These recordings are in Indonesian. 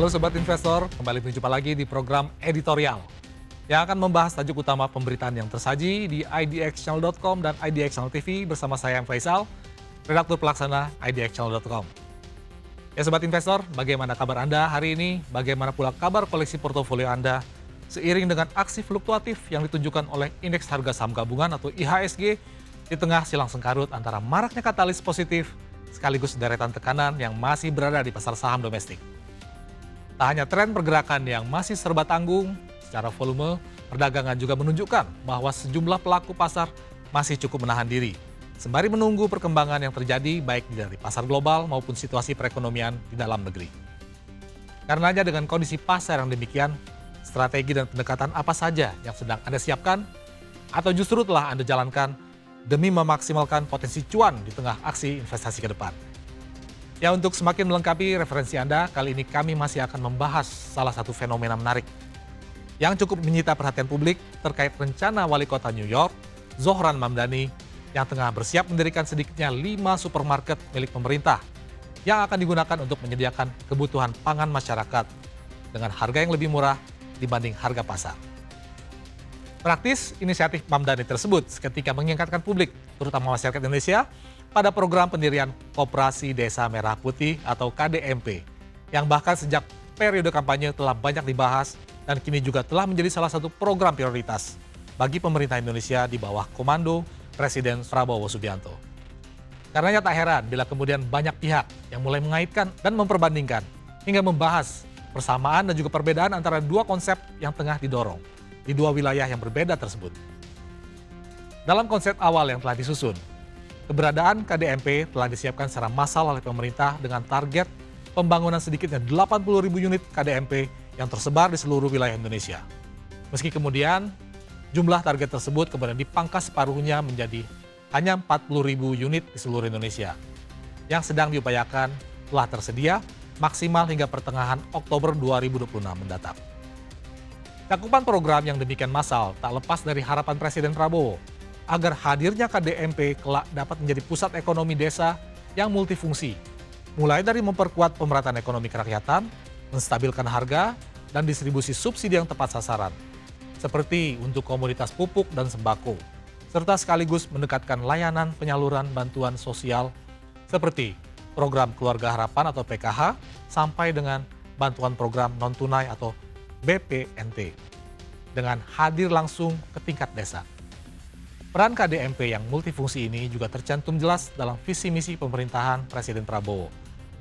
Halo Sobat Investor, kembali berjumpa lagi di program editorial yang akan membahas tajuk utama pemberitaan yang tersaji di idxchannel.com dan idxchannel TV bersama saya M. Faisal, redaktur pelaksana idxchannel.com. Ya Sobat Investor, bagaimana kabar Anda hari ini? Bagaimana pula kabar koleksi portofolio Anda? Seiring dengan aksi fluktuatif yang ditunjukkan oleh Indeks Harga Saham Gabungan atau IHSG di tengah silang sengkarut antara maraknya katalis positif sekaligus deretan tekanan yang masih berada di pasar saham domestik. Tak hanya tren pergerakan yang masih serba tanggung, secara volume, perdagangan juga menunjukkan bahwa sejumlah pelaku pasar masih cukup menahan diri, sembari menunggu perkembangan yang terjadi baik dari pasar global maupun situasi perekonomian di dalam negeri. Karenanya dengan kondisi pasar yang demikian, strategi dan pendekatan apa saja yang sedang Anda siapkan, atau justru telah Anda jalankan demi memaksimalkan potensi cuan di tengah aksi investasi ke depan. Ya, untuk semakin melengkapi referensi Anda, kali ini kami masih akan membahas salah satu fenomena menarik yang cukup menyita perhatian publik terkait rencana Wali Kota New York, Zohran Mamdani, yang tengah bersiap mendirikan sedikitnya 5 supermarket milik pemerintah yang akan digunakan untuk menyediakan kebutuhan pangan masyarakat dengan harga yang lebih murah dibanding harga pasar. Praktis, inisiatif Mamdani tersebut seketika mengingatkan publik, terutama masyarakat Indonesia, pada program pendirian Koperasi Desa Merah Putih atau KDMP, yang bahkan sejak periode kampanye telah banyak dibahas dan kini juga telah menjadi salah satu program prioritas bagi pemerintah Indonesia di bawah komando Presiden Prabowo Subianto. Karenanya tak heran bila kemudian banyak pihak yang mulai mengaitkan dan memperbandingkan hingga membahas persamaan dan juga perbedaan antara dua konsep yang tengah didorong di dua wilayah yang berbeda tersebut. Dalam konsep awal yang telah disusun, keberadaan KDMP telah disiapkan secara massal oleh pemerintah dengan target pembangunan sedikitnya 80.000 unit KDMP yang tersebar di seluruh wilayah Indonesia. Meski kemudian jumlah target tersebut kemudian dipangkas separuhnya menjadi hanya 40.000 unit di seluruh Indonesia. Yang sedang diupayakan telah tersedia maksimal hingga pertengahan Oktober 2026 mendatang. Cakupan program yang demikian massal tak lepas dari harapan Presiden Prabowo agar hadirnya KDMP kelak dapat menjadi pusat ekonomi desa yang multifungsi, mulai dari memperkuat pemerataan ekonomi kerakyatan, menstabilkan harga, dan distribusi subsidi yang tepat sasaran, seperti untuk komoditas pupuk dan sembako, serta sekaligus mendekatkan layanan penyaluran bantuan sosial seperti program Keluarga Harapan atau PKH, sampai dengan bantuan program non-tunai atau BPNT, dengan hadir langsung ke tingkat desa. Peran KDMP yang multifungsi ini juga tercantum jelas dalam visi misi pemerintahan Presiden Prabowo,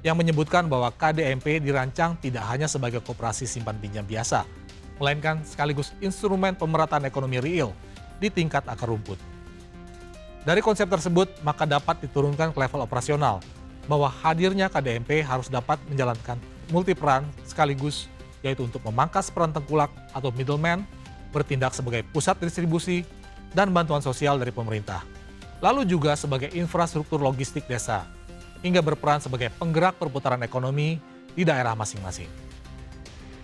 yang menyebutkan bahwa KDMP dirancang tidak hanya sebagai koperasi simpan pinjam biasa, melainkan sekaligus instrumen pemerataan ekonomi real di tingkat akar rumput. Dari konsep tersebut, maka dapat diturunkan ke level operasional, bahwa hadirnya KDMP harus dapat menjalankan multiperan sekaligus, yaitu untuk memangkas peran tengkulak atau middleman, bertindak sebagai pusat distribusi dan bantuan sosial dari pemerintah, lalu juga sebagai infrastruktur logistik desa, hingga berperan sebagai penggerak perputaran ekonomi di daerah masing-masing.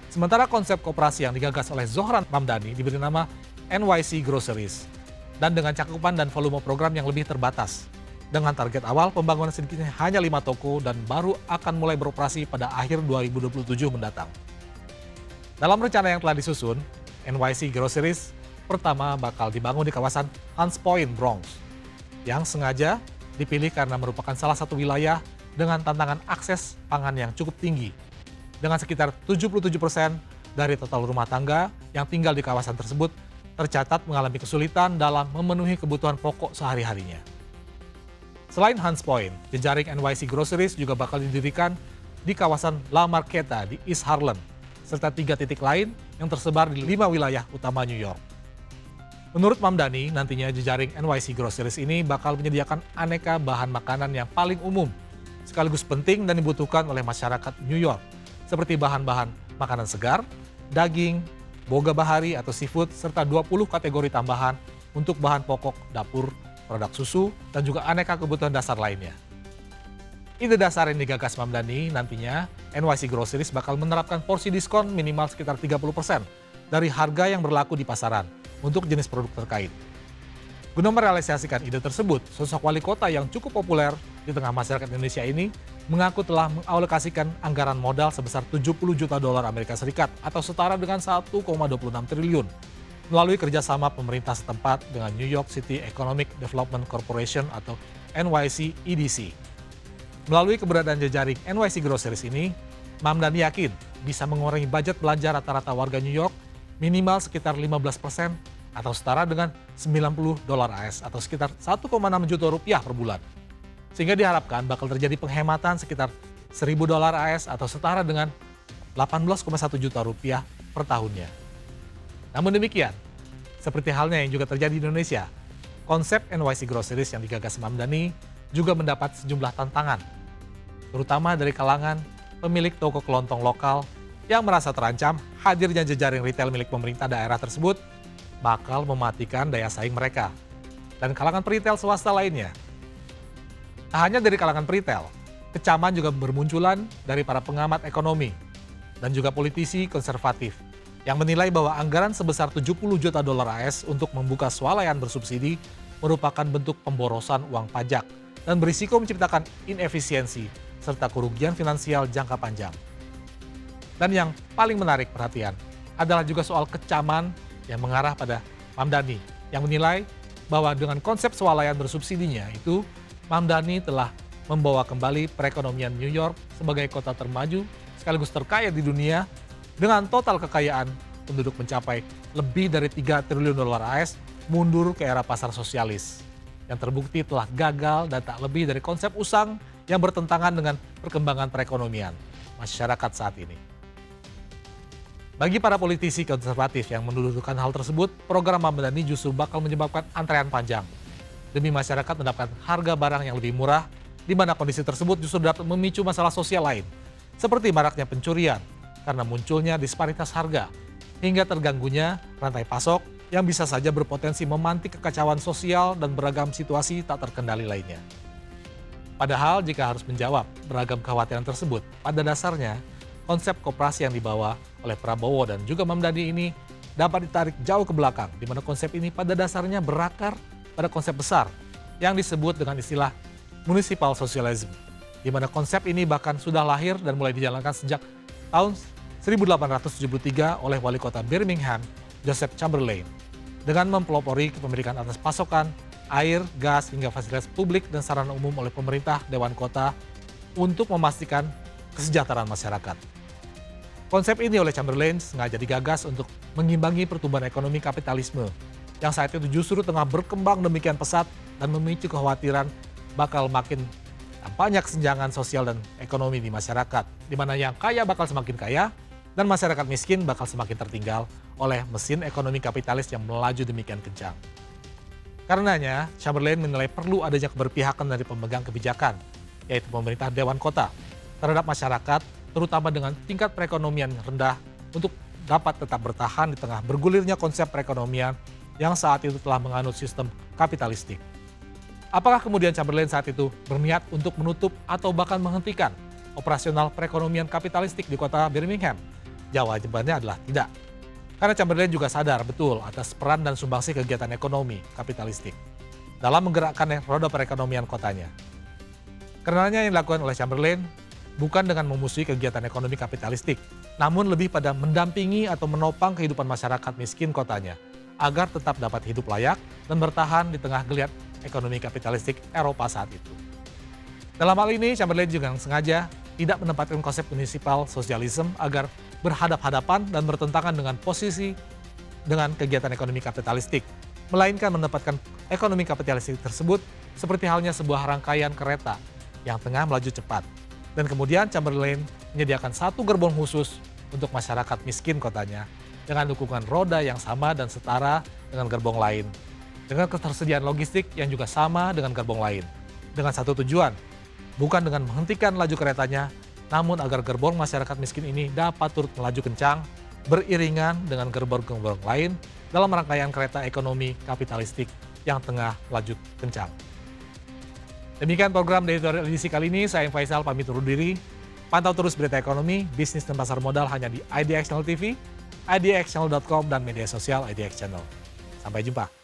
Sementara konsep koperasi yang digagas oleh Zohran Mamdani diberi nama NYC Groceries, dan dengan cakupan dan volume program yang lebih terbatas, dengan target awal pembangunan sedikitnya hanya 5 toko dan baru akan mulai beroperasi pada akhir 2027 mendatang. Dalam rencana yang telah disusun, NYC Groceries pertama bakal dibangun di kawasan Hunts Point, Bronx, yang sengaja dipilih karena merupakan salah satu wilayah dengan tantangan akses pangan yang cukup tinggi, dengan sekitar 77% dari total rumah tangga yang tinggal di kawasan tersebut tercatat mengalami kesulitan dalam memenuhi kebutuhan pokok sehari-harinya. Selain Hunts Point, jejaring NYC Groceries juga bakal didirikan di kawasan La Marqueta di East Harlem, serta 3 titik lain yang tersebar di 5 wilayah utama New York. Menurut Mamdani, nantinya jejaring NYC Groceries ini bakal menyediakan aneka bahan makanan yang paling umum, sekaligus penting dan dibutuhkan oleh masyarakat New York, seperti bahan-bahan makanan segar, daging, boga bahari atau seafood, serta 20 kategori tambahan untuk bahan pokok dapur, produk susu, dan juga aneka kebutuhan dasar lainnya. Ide dasar yang digagas Mamdani, nantinya NYC Groceries bakal menerapkan porsi diskon minimal sekitar 30% dari harga yang berlaku di pasaran untuk jenis produk terkait. Guna merealisasikan ide tersebut, sosok wali kota yang cukup populer di tengah masyarakat Indonesia ini mengaku telah mengalokasikan anggaran modal sebesar 70 juta dolar Amerika Serikat atau setara dengan 1,26 triliun melalui kerjasama pemerintah setempat dengan New York City Economic Development Corporation atau NYC EDC. Melalui keberadaan jejaring NYC Groceries ini, Mamdani yakin bisa mengurangi budget belanja rata-rata warga New York minimal sekitar 15% atau setara dengan 90 dolar AS atau sekitar 1,6 juta rupiah per bulan. Sehingga diharapkan bakal terjadi penghematan sekitar 1.000 dolar AS atau setara dengan 18,1 juta rupiah per tahunnya. Namun demikian, seperti halnya yang juga terjadi di Indonesia, konsep NYC Groceries yang digagas Mamdani juga mendapat sejumlah tantangan, terutama dari kalangan pemilik toko kelontong lokal yang merasa terancam hadirnya jejaring retail milik pemerintah daerah tersebut bakal mematikan daya saing mereka. Dan kalangan peritel swasta lainnya. Tak hanya dari kalangan peritel, kecaman juga bermunculan dari para pengamat ekonomi dan juga politisi konservatif yang menilai bahwa anggaran sebesar 70 juta dolar AS untuk membuka swalayan bersubsidi merupakan bentuk pemborosan uang pajak dan berisiko menciptakan inefisiensi serta kerugian finansial jangka panjang. Dan yang paling menarik perhatian adalah juga soal kecaman yang mengarah pada Mamdani yang menilai bahwa dengan konsep swalayan bersubsidinya itu Mamdani telah membawa kembali perekonomian New York sebagai kota termaju sekaligus terkaya di dunia dengan total kekayaan penduduk mencapai lebih dari 3 triliun dolar AS mundur ke era pasar sosialis yang terbukti telah gagal dan tak lebih dari konsep usang yang bertentangan dengan perkembangan perekonomian masyarakat saat ini. Bagi para politisi konservatif yang mendudukan hal tersebut, program Mamdani justru bakal menyebabkan antrean panjang demi masyarakat mendapatkan harga barang yang lebih murah, di mana kondisi tersebut justru dapat memicu masalah sosial lain, seperti maraknya pencurian karena munculnya disparitas harga, hingga terganggunya rantai pasok yang bisa saja berpotensi memantik kekacauan sosial dan beragam situasi tak terkendali lainnya. Padahal jika harus menjawab beragam kekhawatiran tersebut, pada dasarnya konsep koperasi yang dibawa oleh Prabowo dan juga Mamdani ini dapat ditarik jauh ke belakang, di mana konsep ini pada dasarnya berakar pada konsep besar yang disebut dengan istilah municipal socialism, di mana konsep ini bahkan sudah lahir dan mulai dijalankan sejak tahun 1873 oleh wali kota Birmingham, Joseph Chamberlain, dengan mempelopori kepemilikan atas pasokan, air, gas, hingga fasilitas publik dan sarana umum oleh pemerintah, dewan kota untuk memastikan kesejahteraan masyarakat. Konsep ini oleh Chamberlain sengaja digagas untuk mengimbangi pertumbuhan ekonomi kapitalisme yang saat itu justru tengah berkembang demikian pesat dan memicu kekhawatiran bakal makin banyak kesenjangan sosial dan ekonomi di masyarakat, di mana yang kaya bakal semakin kaya dan masyarakat miskin bakal semakin tertinggal oleh mesin ekonomi kapitalis yang melaju demikian kencang. Karenanya, Chamberlain menilai perlu adanya keberpihakan dari pemegang kebijakan, yaitu pemerintah dewan kota, terhadap masyarakat, terutama dengan tingkat perekonomian rendah untuk dapat tetap bertahan di tengah bergulirnya konsep perekonomian yang saat itu telah menganut sistem kapitalistik. Apakah kemudian Chamberlain saat itu berniat untuk menutup atau bahkan menghentikan operasional perekonomian kapitalistik di kota Birmingham? Jawabannya adalah tidak. Karena Chamberlain juga sadar betul atas peran dan sumbangsi kegiatan ekonomi kapitalistik dalam menggerakkan roda perekonomian kotanya. Karenanya yang dilakukan oleh Chamberlain bukan dengan memusuhi kegiatan ekonomi kapitalistik, namun lebih pada mendampingi atau menopang kehidupan masyarakat miskin kotanya agar tetap dapat hidup layak dan bertahan di tengah geliat ekonomi kapitalistik Eropa saat itu. Dalam hal ini, Chamberlain juga sengaja tidak menempatkan konsep municipal socialism agar berhadap-hadapan dan bertentangan dengan posisi dengan kegiatan ekonomi kapitalistik, melainkan menempatkan ekonomi kapitalistik tersebut seperti halnya sebuah rangkaian kereta yang tengah melaju cepat. Dan kemudian Chamberlain menyediakan satu gerbong khusus untuk masyarakat miskin kotanya dengan dukungan roda yang sama dan setara dengan gerbong lain, dengan ketersediaan logistik yang juga sama dengan gerbong lain, dengan satu tujuan, bukan dengan menghentikan laju keretanya, namun agar gerbong masyarakat miskin ini dapat turut melaju kencang, beriringan dengan gerbong-gerbong lain dalam rangkaian kereta ekonomi kapitalistik yang tengah melaju kencang. Demikian program editorial edisi kali ini, saya Faisal pamit undur diri. Pantau terus berita ekonomi, bisnis dan pasar modal hanya di IDX Channel TV, idxchannel.com dan media sosial IDX Channel. Sampai jumpa.